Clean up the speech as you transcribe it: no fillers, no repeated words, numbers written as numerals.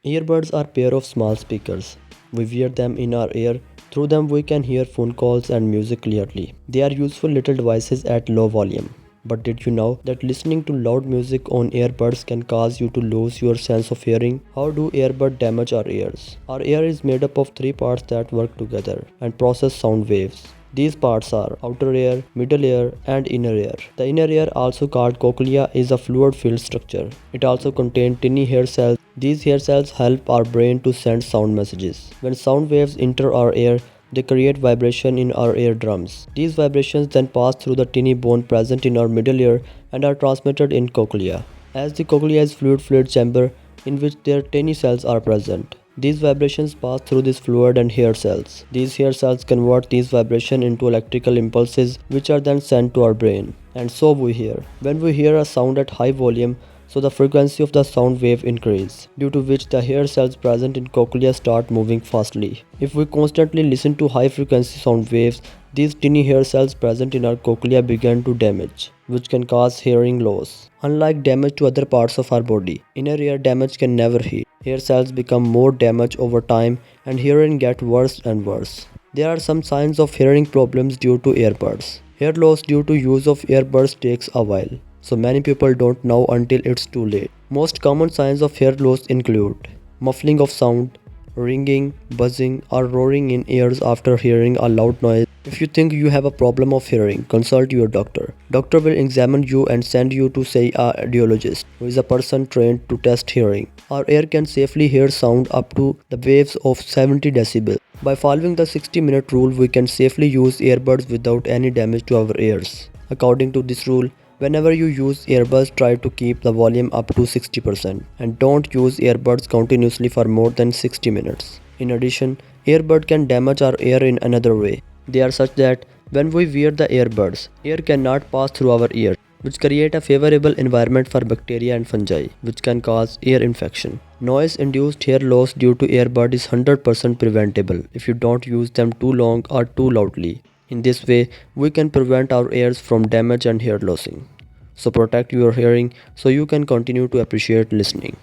Earbuds are pair of small speakers. We wear them in our ear. Through them we can hear phone calls and music clearly. They are useful little devices at low volume. But did you know that listening to loud music on earbuds can cause you to lose your sense of hearing? How do earbuds damage our ears? Our ear is made up of three parts that work together and process sound waves. These parts are outer ear, middle ear, and inner ear. The inner ear, also called cochlea, is a fluid-filled structure. It also contains tiny hair cells. These hair cells help our brain to send sound messages. When sound waves enter our ear, they create vibration in our eardrums. These vibrations then pass through the tiny bone present in our middle ear and are transmitted in cochlea. As the cochlea is fluid-filled chamber in which their tiny cells are present. These vibrations pass through this fluid and hair cells. These hair cells convert these vibrations into electrical impulses which are then sent to our brain. And so we hear. When we hear a sound at high volume, so the frequency of the sound wave increase, due to which the hair cells present in cochlea start moving fastly. If we constantly listen to high frequency sound waves, these tiny hair cells present in our cochlea begin to damage, which can cause hearing loss. Unlike damage to other parts of our body, inner ear damage can never heal. Hair cells become more damaged over time and hearing gets worse and worse. There are some signs of hearing problems due to earbuds. Hair loss due to use of earbuds takes a while, so many people don't know until it's too late. Most common signs of hair loss include muffling of sound, ringing, buzzing, or roaring in ears after hearing a loud noise. If you think you have a problem of hearing, consult your doctor. Doctor will examine you and send you to see a audiologist, who is a person trained to test hearing. Our ear can safely hear sound up to the waves of 70 decibels. By following the 60-minute rule, we can safely use earbuds without any damage to our ears. According to this rule, whenever you use earbuds, try to keep the volume up to 60% and don't use earbuds continuously for more than 60 minutes. In addition, earbud can damage our ear in another way. They are such that when we wear the earbuds, air cannot pass through our ear, which create a favorable environment for bacteria and fungi, which can cause ear infection. Noise-induced hair loss due to earbud is 100% preventable if you don't use them too long or too loudly. In this way, we can prevent our ears from damage and hair lossing. So protect your hearing so you can continue to appreciate listening.